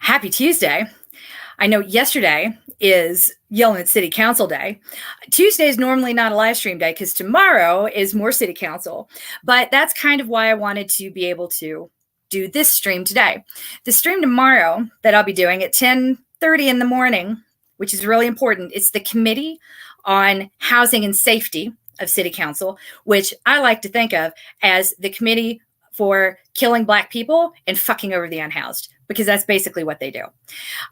Happy Tuesday. I know yesterday is Yellowknife City Council Day. Tuesday is normally not a live stream day because tomorrow is more City Council. But that's kind of why I wanted to be able to do this stream today. The stream tomorrow that I'll be doing at 10:30 in the morning, which is really important, it's the Committee on Housing and Safety of City Council, which I like to think of as the committee for killing Black people and fucking over the unhoused, because that's basically what they do.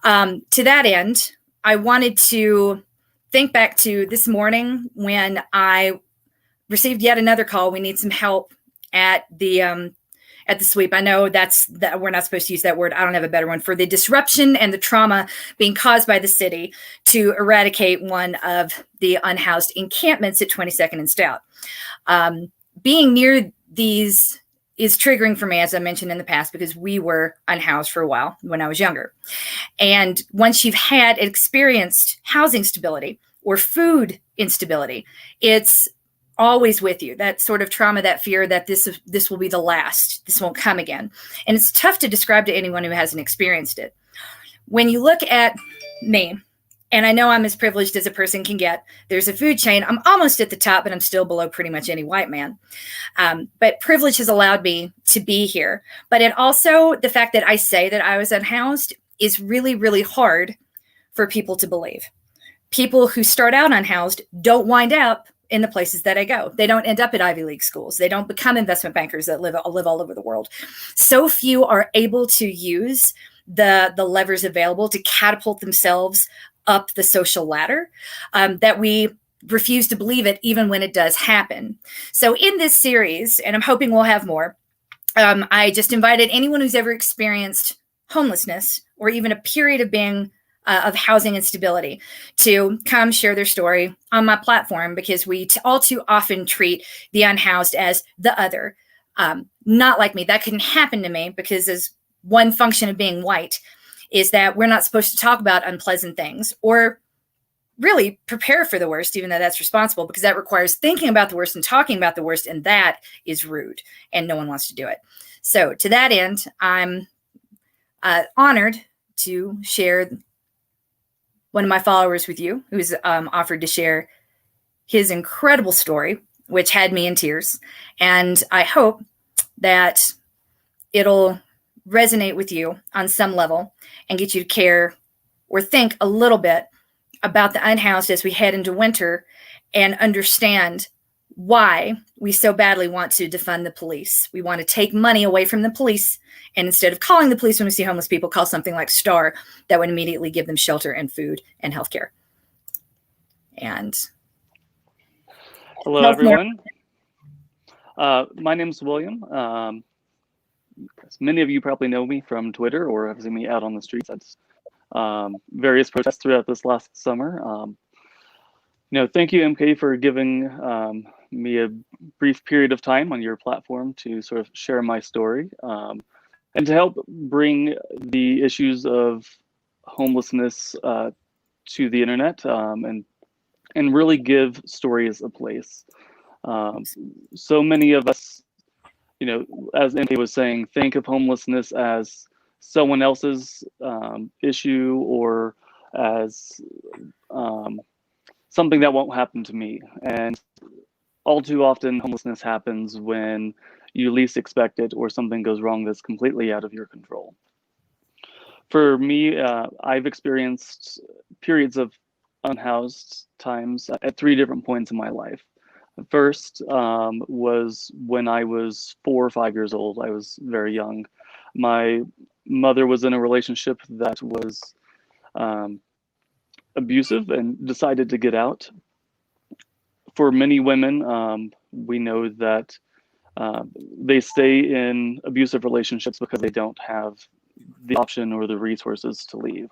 To that end, I wanted to think back to this morning when I received yet another call. We need some help at the sweep. I know that we're not supposed to use that word. I don't have a better one for the disruption and the trauma being caused by the city to eradicate one of the unhoused encampments at 22nd and Stout. Being near these is triggering for me, as I mentioned in the past, because we were unhoused for a while when I was younger. And once you've had experienced housing stability or food instability, it's always with you. That sort of trauma, that fear that this will be the last, this won't come again. And it's tough to describe to anyone who hasn't experienced it. When you look at me, and I know I'm as privileged as a person can get. There's a food chain. I'm almost at the top, but I'm still below pretty much any white man. But privilege has allowed me to be here. But it also, the fact that I say that I was unhoused is really, really hard for people to believe. People who start out unhoused don't wind up in the places that I go. They don't end up at Ivy League schools. They don't become investment bankers that live all over the world. So few are able to use the levers available to catapult themselves up the social ladder, that we refuse to believe it even when it does happen. So in this series, and I'm hoping we'll have more, I just invited anyone who's ever experienced homelessness or even a period of being of housing instability to come share their story on my platform, because we all too often treat the unhoused as the other, not like me. That couldn't happen to me because as one function of being white is that we're not supposed to talk about unpleasant things or really prepare for the worst, even though that's responsible, because that requires thinking about the worst and talking about the worst, and that is rude, and no one wants to do it. So to that end, I'm honored to share one of my followers with you, who's offered to share his incredible story, which had me in tears, and I hope that it'll resonate with you on some level and get you to care or think a little bit about the unhoused as we head into winter and understand why we so badly want to defund the police. We want to take money away from the police, and instead of calling the police when we see homeless people, call something like STAR that would immediately give them shelter and food and healthcare. And hello, everyone. My name's William. Many of you probably know me from Twitter or have seen me out on the streets at various protests throughout this last summer. Thank you, MK, for giving me a brief period of time on your platform to sort of share my story and to help bring the issues of homelessness to the internet and really give stories a place. So many of us, as MK was saying, think of homelessness as someone else's issue or as something that won't happen to me. And all too often, homelessness happens when you least expect it or something goes wrong that's completely out of your control. For me, I've experienced periods of unhoused times at 3 different points in my life. The first was when I was 4 or 5 years old. I was very young. My mother was in a relationship that was abusive and decided to get out. For many women, we know that they stay in abusive relationships because they don't have the option or the resources to leave.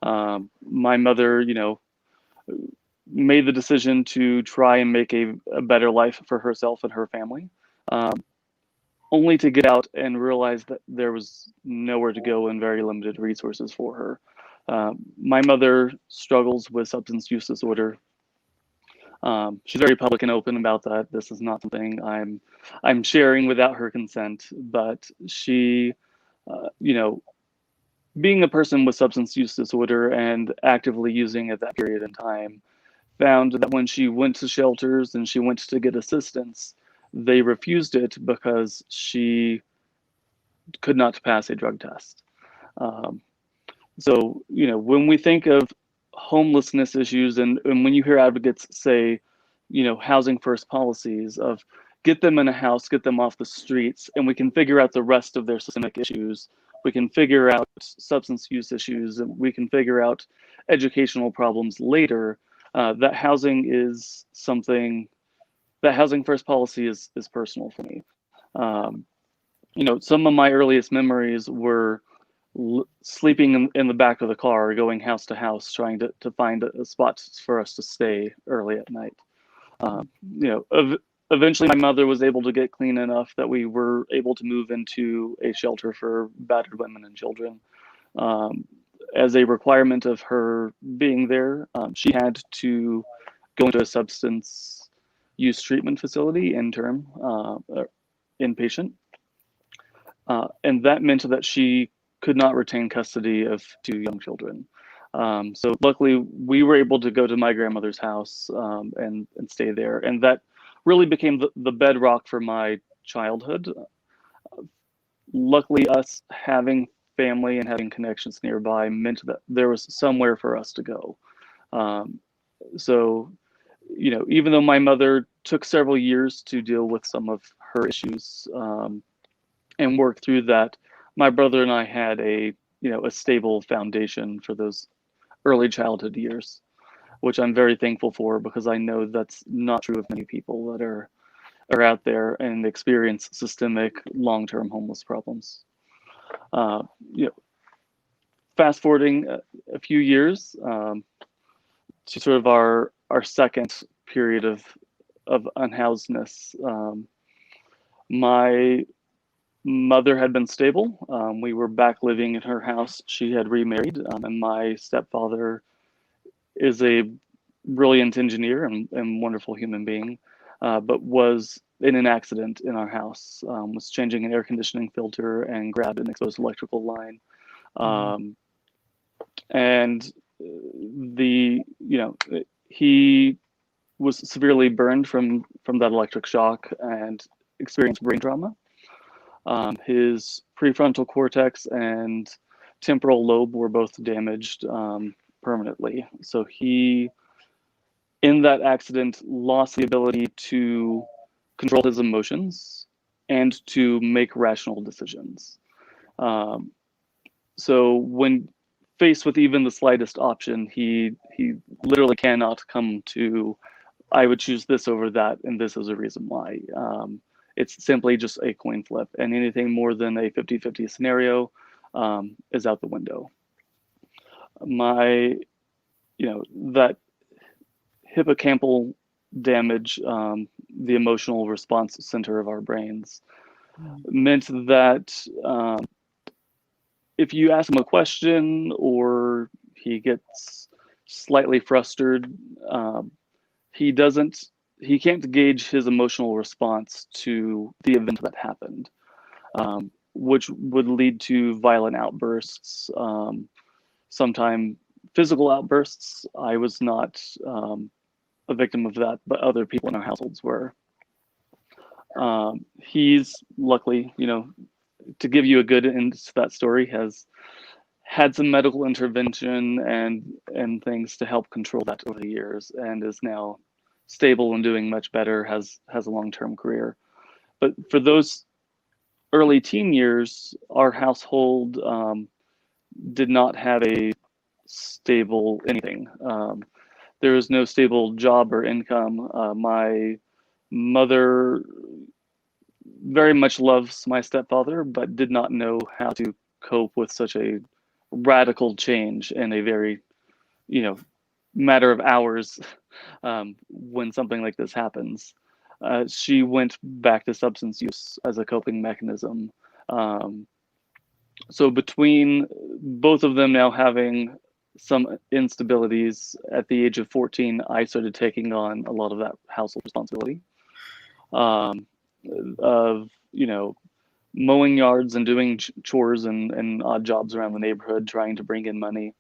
My mother, made the decision to try and make a better life for herself and her family, only to get out and realize that there was nowhere to go and very limited resources for her. My mother struggles with substance use disorder. She's very public and open about that. This is not something I'm sharing without her consent, but she, being a person with substance use disorder and actively using at that period in time, found that when she went to shelters and she went to get assistance, they refused it because she could not pass a drug test. Um, so, when we think of homelessness issues, and when you hear advocates say, housing first policies of get them in a house, get them off the streets, and we can figure out the rest of their systemic issues. We can figure out substance use issues, and we can figure out educational problems later. That housing is something, that housing first policy is personal for me. Um, some of my earliest memories were sleeping in the back of the car, going house to house, trying to find a spot for us to stay early at night. Um, you know, Eventually my mother was able to get clean enough that we were able to move into a shelter for battered women and children. Um, as a requirement of her being there, she had to go into a substance use treatment facility interim, inpatient. And that meant that she could not retain custody of two young children. So luckily, we were able to go to my grandmother's house and stay there. And that really became the bedrock for my childhood. Luckily, us having family and having connections nearby meant that there was somewhere for us to go. So, even though my mother took several years to deal with some of her issues and work through that, my brother and I had a stable foundation for those early childhood years, which I'm very thankful for, because I know that's not true of many people that are out there and experience systemic long-term homeless problems. Uh, you know, Fast forwarding a few years to sort of our second period of unhousedness. My mother had been stable. We were back living in her house. She had remarried, and my stepfather is a brilliant engineer and wonderful human being, but was in an accident in our house, was changing an air conditioning filter and grabbed an exposed electrical line. And he was severely burned from that electric shock and experienced brain trauma. His prefrontal cortex and temporal lobe were both damaged permanently. So he, in that accident, lost the ability to control his emotions and to make rational decisions. So when faced with even the slightest option, he literally cannot come to, I would choose this over that, and this is a reason why. It's simply just a coin flip, and anything more than a 50-50 scenario is out the window. That hippocampal damage, the emotional response center of our brains, meant that if you ask him a question or he gets slightly frustrated, he can't gauge his emotional response to the event that happened, which would lead to violent outbursts, sometimes physical outbursts. I was not a victim of that, but other people in our households were. He's luckily, to give you a good end to that story, has had some medical intervention and things to help control that over the years, and is now stable and doing much better, has a long-term career. But for those early teen years, our household did not have a stable anything. There was no stable job or income. My mother very much loves my stepfather, but did not know how to cope with such a radical change in a very, matter of hours when something like this happens. She went back to substance use as a coping mechanism. So between both of them now having some instabilities, at the age of 14, I started taking on a lot of that household responsibility. Of mowing yards and doing chores and odd jobs around the neighborhood, trying to bring in money.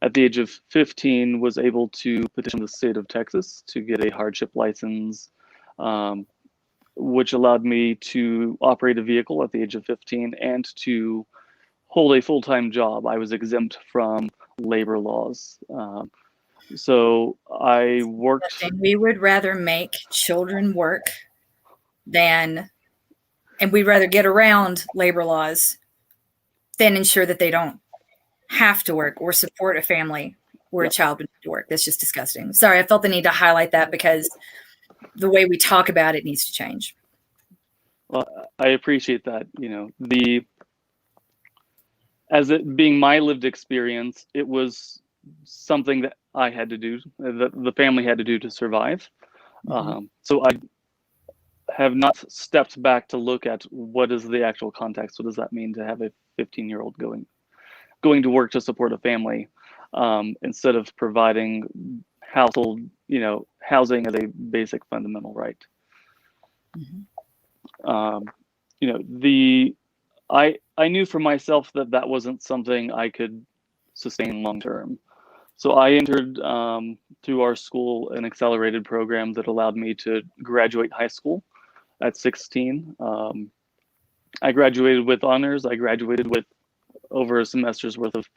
At the age of 15, was able to petition the state of Texas to get a hardship license, which allowed me to operate a vehicle at the age of 15 and to hold a full-time job. I was exempt from labor laws. So I worked. We would rather make children work than, and we'd rather get around labor laws than ensure that they don't have to work or support a family where a child would need to work. That's just disgusting. Sorry, I felt the need to highlight that because the way we talk about it needs to change. Well, I appreciate that. As it being my lived experience, it was something that I had to do, that the family had to do to survive. So I have not stepped back to look at what is the actual context. What does that mean to have a 15-year-old going to work to support a family, instead of providing household, housing as a basic fundamental right. I knew for myself that wasn't something I could sustain long term. So I entered through our school an accelerated program that allowed me to graduate high school at 16. I graduated with honors. I graduated with over a semester's worth of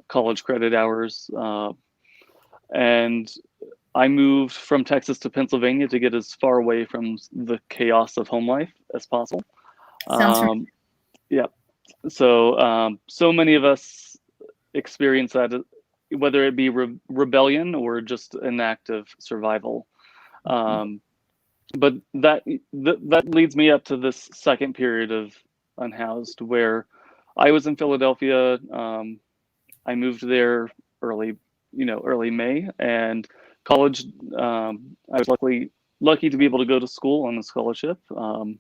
college credit hours. And I moved from Texas to Pennsylvania to get as far away from the chaos of home life as possible. Yeah. So many of us experience that, whether it be rebellion or just an act of survival. But that leads me up to this second period of unhoused, where I was in Philadelphia. I moved there early May, and college. I was lucky to be able to go to school on a scholarship. The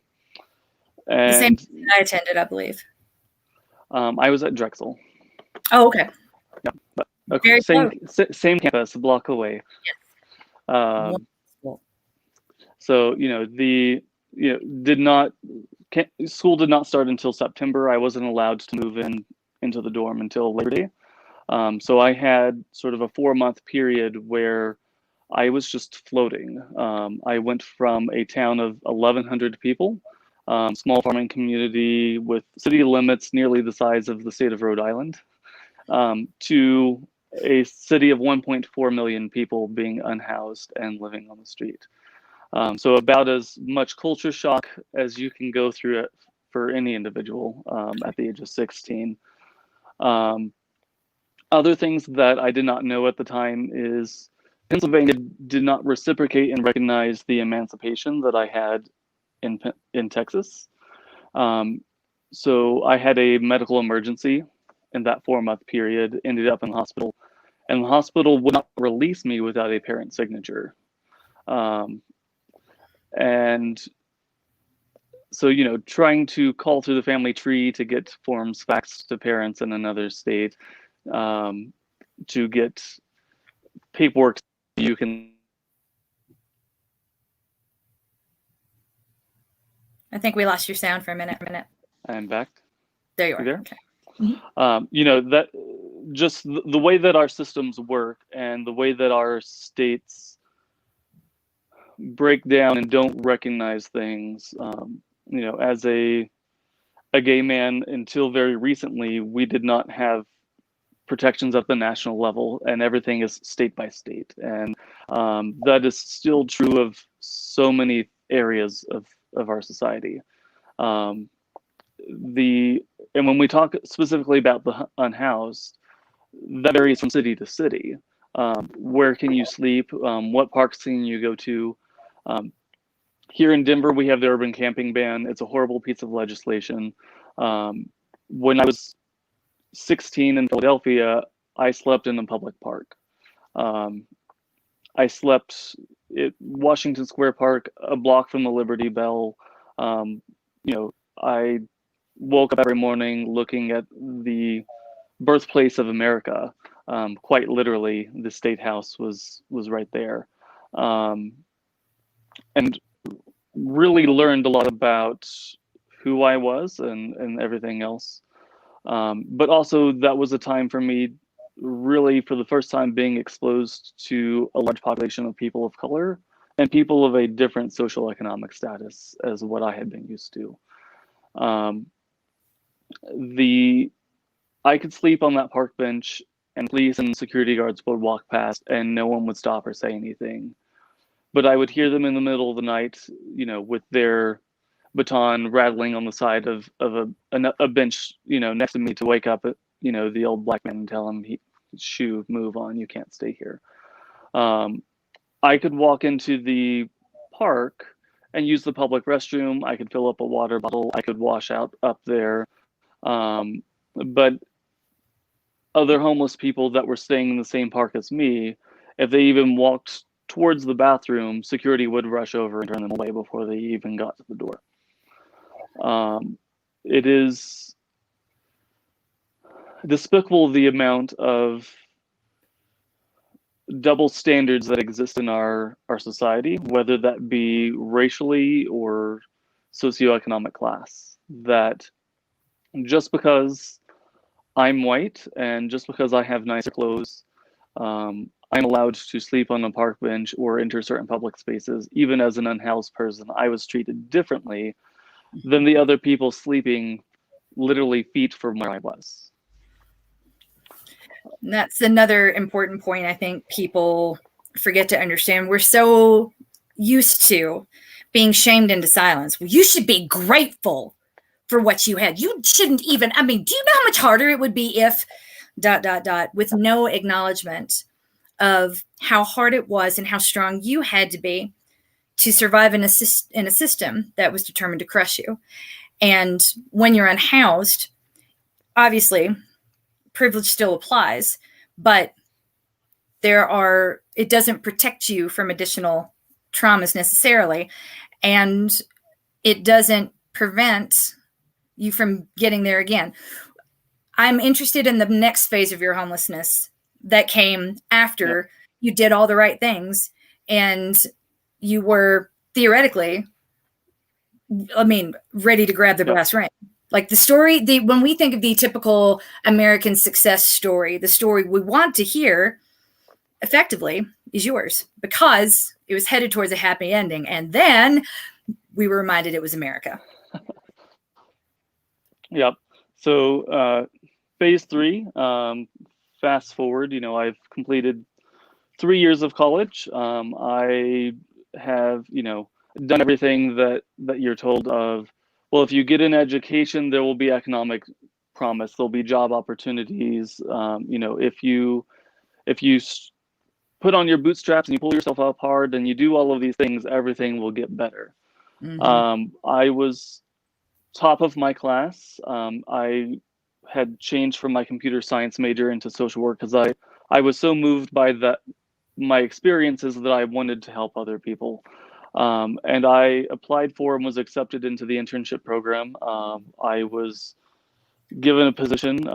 same I attended, I believe. I was at Drexel. Oh, okay. Yeah, but same campus, a block away. Yes. So school did not start until September. I wasn't allowed to move into the dorm until Labor Day. So I had sort of a 4-month period where I was just floating. I went from a town of 1,100 people, small farming community with city limits nearly the size of the state of Rhode Island, to a city of 1.4 million people being unhoused and living on the street. So about as much culture shock as you can go through it for any individual at the age of 16. Other things that I did not know at the time is Pennsylvania did not reciprocate and recognize the emancipation that I had in Texas. So I had a medical emergency in that 4-month period, ended up in the hospital, and the hospital would not release me without a parent signature. And so, trying to call through the family tree to get forms faxed to parents in another state, to get paperwork you can. I think we lost your sound for a minute. I'm back. There you are. There? Okay. That just the way that our systems work and the way that our states break down and don't recognize things. As a gay man, until very recently, we did not have protections at the national level, and everything is state by state. And that is still true of so many areas of our society. And when we talk specifically about the unhoused, that varies from city to city. Where can you sleep? What parks can you go to? Here in Denver, we have the urban camping ban. It's a horrible piece of legislation. When I was 16 in Philadelphia, I slept in a public park. I slept at Washington Square Park, a block from the Liberty Bell. I woke up every morning looking at the birthplace of America. Quite literally, the State House was right there. And really learned a lot about who I was and everything else. But also that was a time for me really for the first time being exposed to a large population of people of color and people of a different social economic status as what I had been used to. Um, I could sleep on that park bench and police and security guards would walk past and no one would stop or say anything. But I would hear them in the middle of the night, with their baton rattling on the side of a bench, next to me to wake up, the old black man and tell him, shoo, move on, you can't stay here. I could walk into the park and use the public restroom. I could fill up a water bottle. I could wash out up there. But other homeless people that were staying in the same park as me, if they even walked towards the bathroom, security would rush over and turn them away before they even got to the door. It is despicable the amount of double standards that exist in our society, whether that be racially or socioeconomic class, that just because I'm white and just because I have nicer clothes, I'm allowed to sleep on a park bench or enter certain public spaces. Even as an unhoused person, I was treated differently than the other people sleeping literally feet from where I was. And that's another important point I think people forget to understand. We're so used to being shamed into silence. Well, you should be grateful for what you had. You shouldn't even, do you know how much harder it would be if ... with no acknowledgement of how hard it was and how strong you had to be to survive in a system that was determined to crush you. And when you're unhoused, obviously, privilege still applies, but it doesn't protect you from additional traumas necessarily, and it doesn't prevent you from getting there again. I'm interested in the next phase of your homelessness that came after you did all the right things and you were theoretically, ready to grab the brass ring. Like the story, when we think of the typical American success story, the story we want to hear effectively is yours because it was headed towards a happy ending. And then we were reminded it was America. Yep. So phase 3, fast forward, I've completed 3 years of college. I have, done everything that you're told of. Well, if you get an education, there will be economic promise. There'll be job opportunities. If you put on your bootstraps and you pull yourself up hard and you do all of these things, everything will get better. Mm-hmm. I was top of my class. I had changed from my computer science major into social work because I was so moved by my experiences that I wanted to help other people. And I applied for and was accepted into the internship program. I was given a position,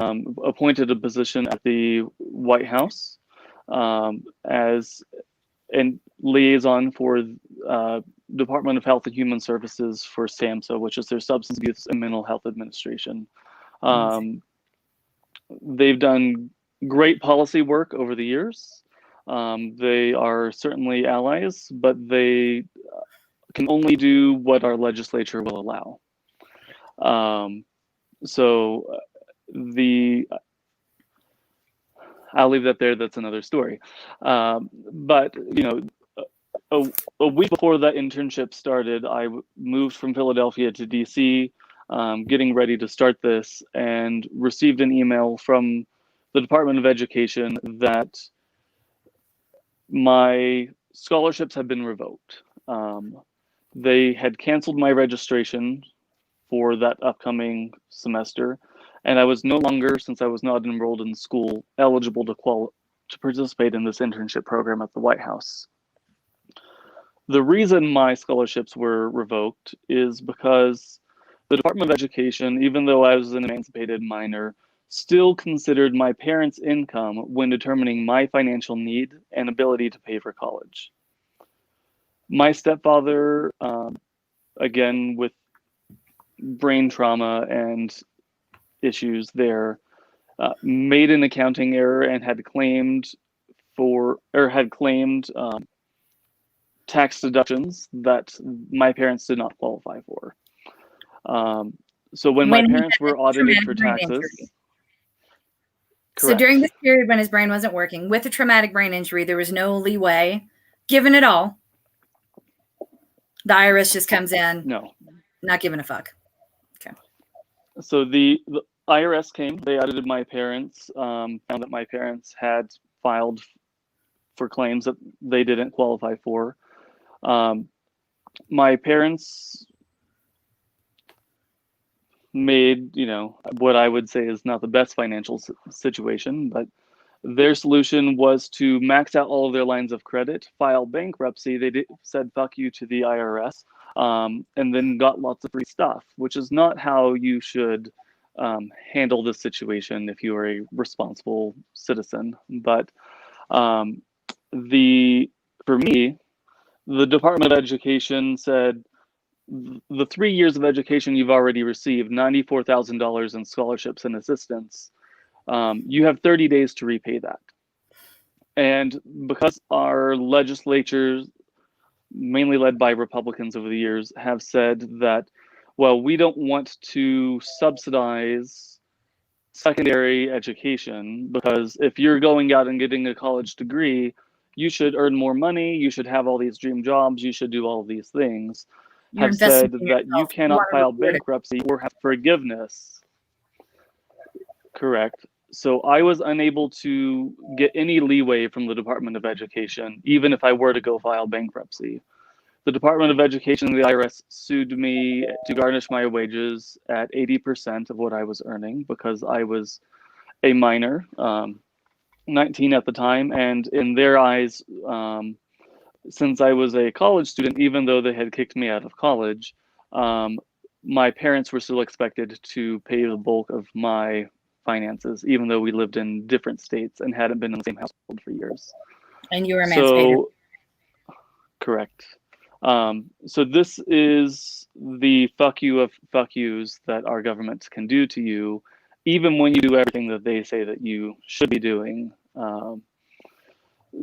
appointed a position at the White House as a liaison for Department of Health and Human Services for SAMHSA, which is their Substance Abuse and Mental Health Administration. They've done great policy work over the years. They are certainly allies, but they can only do what our legislature will allow. I'll leave that there. That's another story. But a week before that internship started, I moved from Philadelphia to DC, getting ready to start this, and received an email from the Department of Education that my scholarships had been revoked. They had canceled my registration for that upcoming semester, and I was no longer, since I was not enrolled in school, eligible to participate in this internship program at the White House. The reason my scholarships were revoked is because the Department of Education, even though I was an emancipated minor, still considered my parents' income when determining my financial need and ability to pay for college. My stepfather, again, with brain trauma and issues there, made an accounting error and had claimed tax deductions that my parents did not qualify for. So when my When he parents had were a audited for traumatic brain taxes, injury. So correct. during this period when his brain wasn't working with a traumatic brain injury, there was no leeway given at all. The IRS just comes in, No. not giving a fuck. Okay. So the IRS came, they audited my parents, found that my parents had filed for claims that they didn't qualify for. My parents made, what I would say is not the best financial situation, but their solution was to max out all of their lines of credit, file bankruptcy. They said fuck you to the IRS, and then got lots of free stuff, which is not how you should handle this situation if you are a responsible citizen. But for me, the Department of Education said, the 3 years of education you've already received, $94,000 in scholarships and assistance, you have 30 days to repay that. And because our legislatures, mainly led by Republicans over the years, have said that, well, we don't want to subsidize secondary education, because if you're going out and getting a college degree, you should earn more money, you should have all these dream jobs, you should do all of these things, You're have investing said in that you yourself. You cannot want to file reward it. bankruptcy or have forgiveness. Correct. So I was unable to get any leeway from the Department of Education, even if I were to go file bankruptcy. The Department of Education and the IRS sued me to garnish my wages at 80% of what I was earning, because I was a minor, 19 at the time, and in their eyes, since I was a college student, even though they had kicked me out of college, my parents were still expected to pay the bulk of my finances, even though we lived in different states and hadn't been in the same household for years. And you were emancipated. So, correct. So this is the fuck you of fuck yous that our government can do to you, even when you do everything that they say that you should be doing.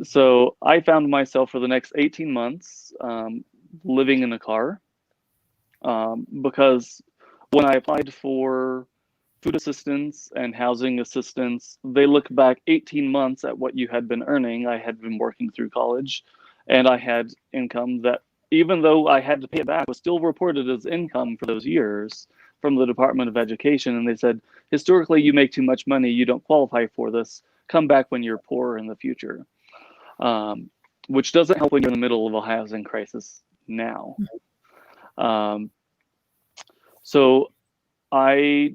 So I found myself for the next 18 months living in a car, because when I applied for food assistance and housing assistance, they look back 18 months at what you had been earning. I had been working through college, and I had income that, even though I had to pay it back, was still reported as income for those years from the Department of Education. And they said, historically, you make too much money, you don't qualify for this. Come back when you're poorer in the future. Which doesn't help when you're in the middle of a housing crisis now. So I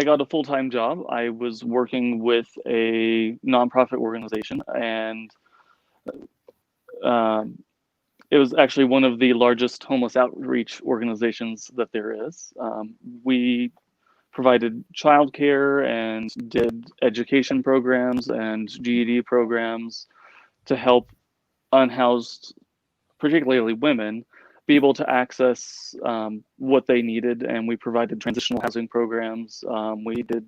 got a full-time job. I was working with a nonprofit organization, and it was actually one of the largest homeless outreach organizations that there is. We provided childcare and did education programs and GED programs to help unhoused, particularly women, be able to access what they needed. And we provided transitional housing programs. We did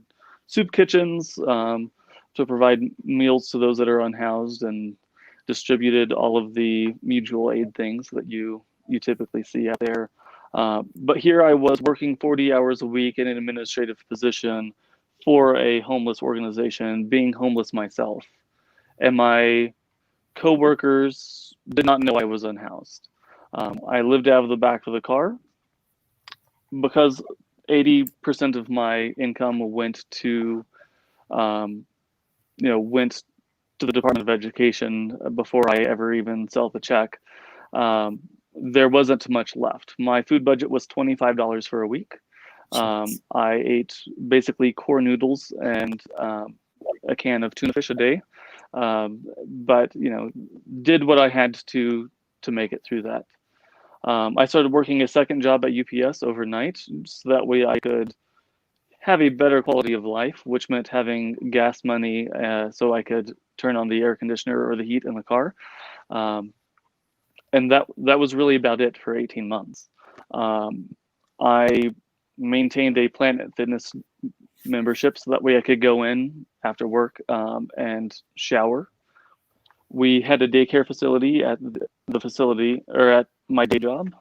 soup kitchens to provide meals to those that are unhoused, and distributed all of the mutual aid things that you typically see out there. But here I was working 40 hours a week in an administrative position for a homeless organization, being homeless myself. And my coworkers did not know I was unhoused. I lived out of the back of the car because 80% of my income went to, went to the Department of Education before I ever even sell the check. There wasn't much left. My food budget was $25 for a week. I ate basically core noodles and a can of tuna fish a day, but did what I had to make it through that. I started working a second job at UPS overnight, so that way I could have a better quality of life, which meant having gas money so I could turn on the air conditioner or the heat in the car. And that was really about it for 18 months. I maintained a Planet Fitness membership so that way I could go in after work and shower. We had a daycare facility at the facility or at my day job.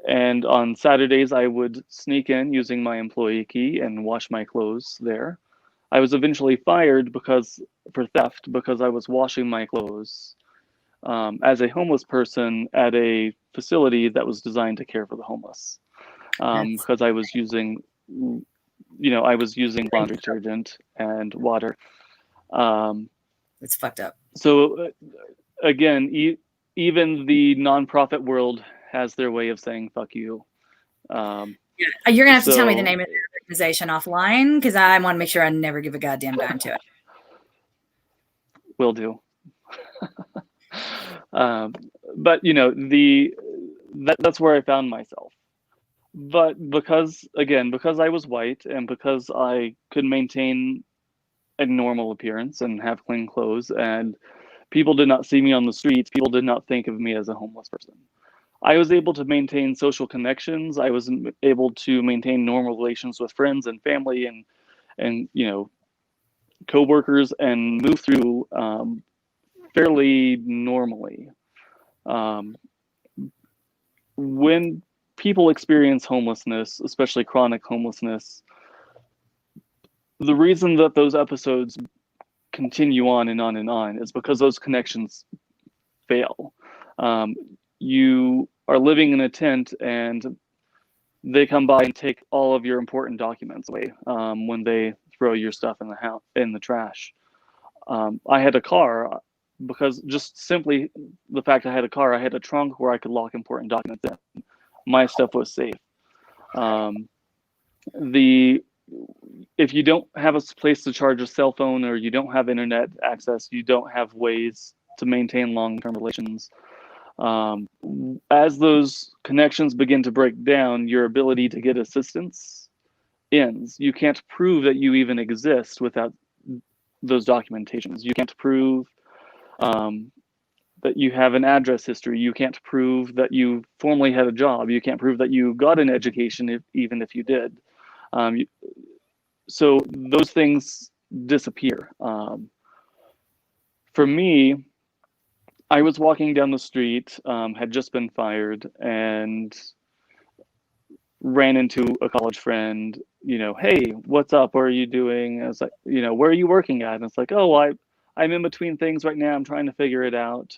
And on Saturdays, I would sneak in using my employee key and wash my clothes there. I was eventually fired for theft because I was washing my clothes as a homeless person at a facility that was designed to care for the homeless. Because I was using, I was using laundry detergent and water. It's fucked up. So again, even the nonprofit world has their way of saying "fuck you." You're gonna have to tell me the name of the organization offline because I want to make sure I never give a goddamn dime to it. Will do. But that's where I found myself. But because I was white and because I could maintain a normal appearance and have clean clothes, and people did not see me on the streets, people did not think of me as a homeless person. I was able to maintain social connections. I was able to maintain normal relations with friends and family and coworkers and move through fairly normally. When people experience homelessness, especially chronic homelessness, the reason that those episodes continue on and on and on is because those connections fail. You are living in a tent and they come by and take all of your important documents away when they throw your stuff in the trash. I had a car because just simply the fact I had a car, I had a trunk where I could lock important documents in. My stuff was safe. If you don't have a place to charge a cell phone or you don't have internet access, you don't have ways to maintain long-term relations. As those connections begin to break down, your ability to get assistance ends. You can't prove that you even exist without those documentations. You can't prove that you have an address history. You can't prove that you formerly had a job. You can't prove that you got an education, even if you did. So those things disappear. For me, I was walking down the street, had just been fired, and ran into a college friend. Hey, what's up? What are you doing? I was like, where are you working at? And it's like, oh, I'm in between things right now. I'm trying to figure it out.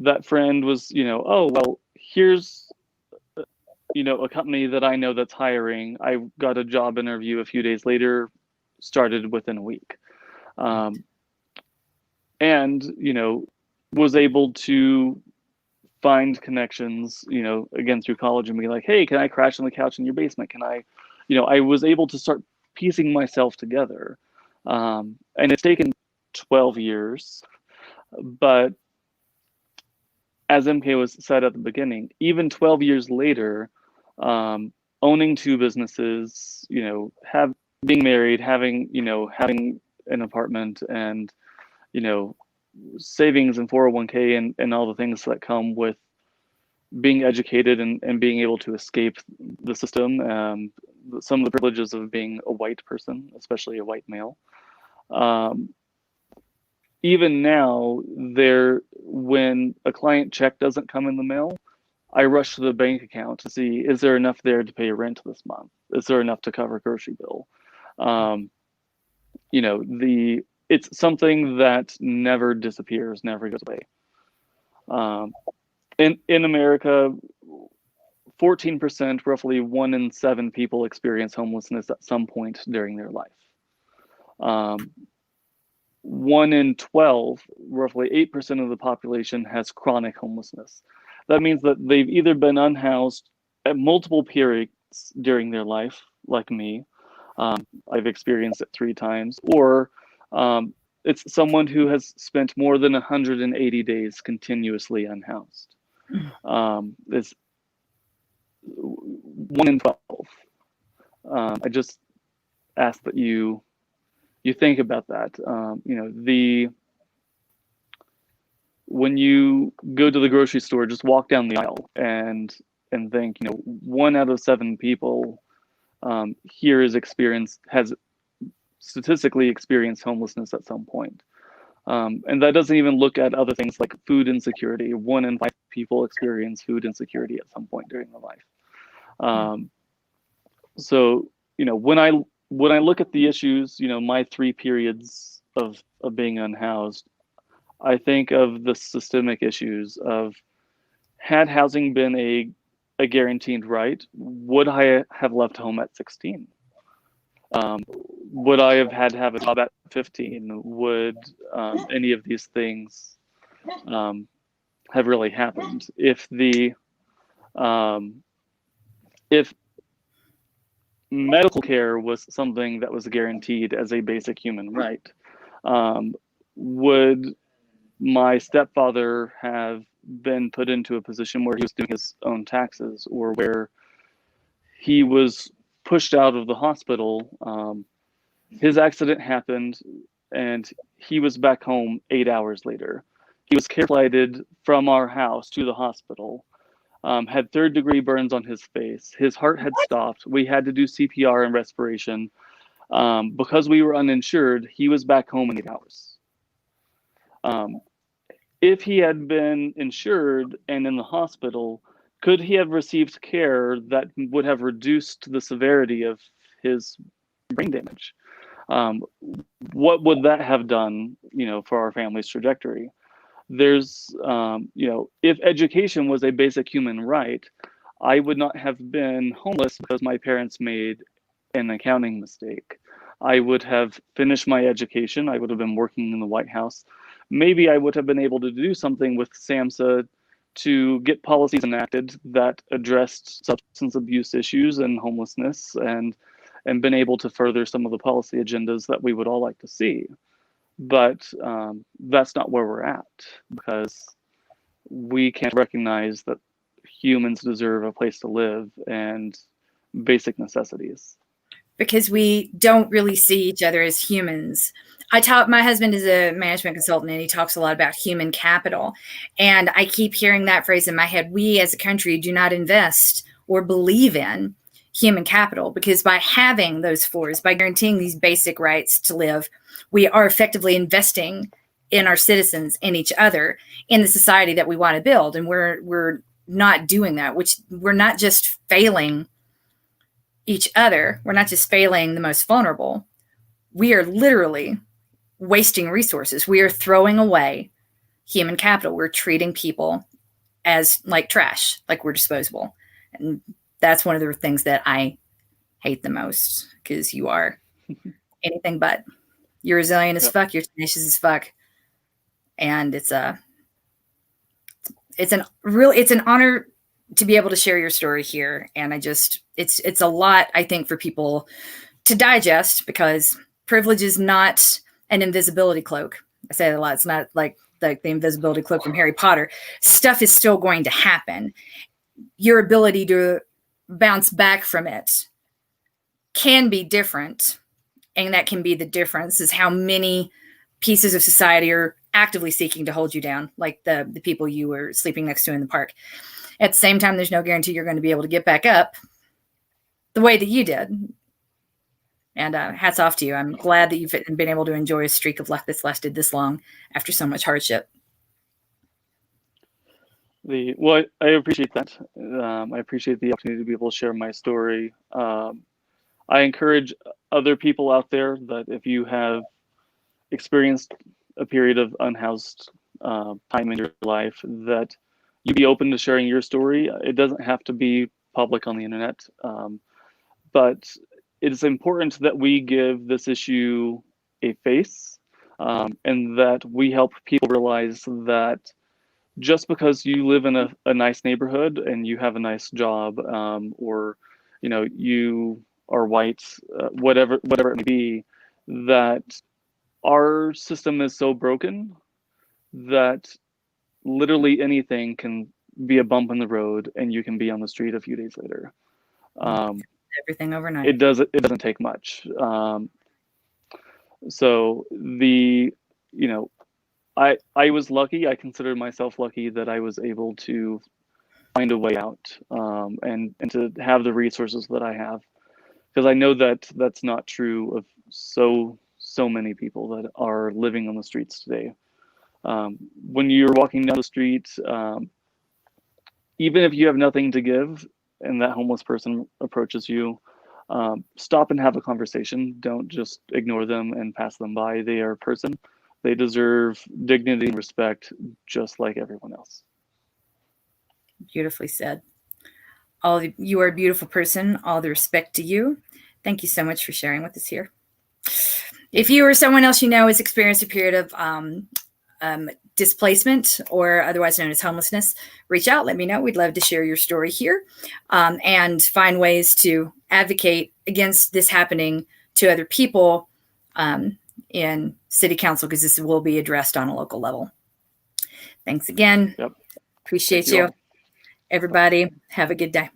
That friend was, oh, well, here's, a company that I know that's hiring. I got a job interview a few days later, started within a week. And, was able to find connections, again, through college and be like, hey, can I crash on the couch in your basement? Can I, I was able to start piecing myself together. And it's taken 12 years, but as MK was said at the beginning, even 12 years later, owning two businesses, being married, having an apartment and, savings and 401k and all the things that come with being educated and being able to escape the system, some of the privileges of being a white person, especially a white male. Even now, when a client check doesn't come in the mail, I rush to the bank account to see, is there enough there to pay rent this month? Is there enough to cover grocery bill? It's something that never disappears, never goes away. In America, 14%, roughly 1 in 7 people experience homelessness at some point during their life. 1 in 12, roughly 8% of the population has chronic homelessness. That means that they've either been unhoused at multiple periods during their life, like me. I've experienced it 3 times, or it's someone who has spent more than 180 days continuously unhoused. It's 1 in 12. I just ask that you think about that. When you go to the grocery store, just walk down the aisle and and think, 1 out of 7 people here has statistically experienced homelessness at some point. And that doesn't even look at other things like food insecurity. 1 in 5 people experience food insecurity at some point during their life. So, when I look at the issues, my 3 periods of being unhoused, I think of the systemic issues of, had housing been a guaranteed right, would I have left home at 16? Would I have had to have a job at 15? Would any of these things have really happened? If medical care was something that was guaranteed as a basic human right, would my stepfather have been put into a position where he was doing his own taxes, or where he was pushed out of the hospital? His accident happened and he was back home 8 hours later. He was care flighted from our house to the hospital, had 3rd-degree burns on his face. His heart had stopped. We had to do CPR and respiration. Because we were uninsured, he was back home in 8 hours. If he had been insured and in the hospital, could he have received care that would have reduced the severity of his brain damage? What would that have done, for our family's trajectory? There's, if education was a basic human right, I would not have been homeless because my parents made an accounting mistake. I would have finished my education. I would have been working in the White House. Maybe I would have been able to do something with SAMHSA to get policies enacted that addressed substance abuse issues and homelessness, and been able to further some of the policy agendas that we would all like to see. But that's not where we're at, because we can't recognize that humans deserve a place to live and basic necessities. Because we don't really see each other as humans. My husband is a management consultant, and he talks a lot about human capital. And I keep hearing that phrase in my head. We as a country do not invest or believe in human capital, because by having those floors, by guaranteeing these basic rights to live, we are effectively investing in our citizens, in each other, in the society that we want to build. And we're not doing that, which we're not just failing each other. We're not just failing the most vulnerable. We are literally wasting resources. We are throwing away human capital. We're treating people as like trash, like we're disposable. And that's one of the things that I hate the most, because you are anything but. You're resilient as fuck. You're tenacious as fuck. And it's an honor to be able to share your story here. And it's a lot, I think, for people to digest, because privilege is not an invisibility cloak. I say that a lot. It's not like the invisibility cloak from Harry Potter. Stuff is still going to happen. Your ability to bounce back from it can be different. And that can be the difference, is how many pieces of society are actively seeking to hold you down, like the people you were sleeping next to in the park. At the same time, there's no guarantee you're going to be able to get back up the way that you did. And hats off to you. I'm glad that you've been able to enjoy a streak of luck that's lasted this long after so much hardship. Well, I appreciate that. I appreciate the opportunity to be able to share my story. I encourage other people out there that if you have experienced a period of unhoused time in your life, that you be open to sharing your story. It doesn't have to be public on the internet, but it is important that we give this issue a face, and that we help people realize that just because you live in a nice neighborhood and you have a nice job, or you are white, whatever it may be, that our system is so broken that literally anything can be a bump in the road and you can be on the street a few days later. Everything overnight. It doesn't take much. So I was lucky. I consider myself lucky that I was able to find a way out, and to have the resources that I have, because I know that that's not true of so many people that are living on the streets today. When you're walking down the street, even if you have nothing to give and that homeless person approaches you, stop and have a conversation. Don't just ignore them and pass them by. They are a person. They deserve dignity and respect just like everyone else. Beautifully said. You are a beautiful person. All the respect to you. Thank you so much for sharing with us here. If you or someone else you know has experienced a period of displacement, or otherwise known as homelessness, reach out. Let me know. We'd love to share your story here, and find ways to advocate against this happening to other people in city council, because this will be addressed on a local level. Thanks again. Yep. Appreciate Thank you you. all. Everybody, have a good day.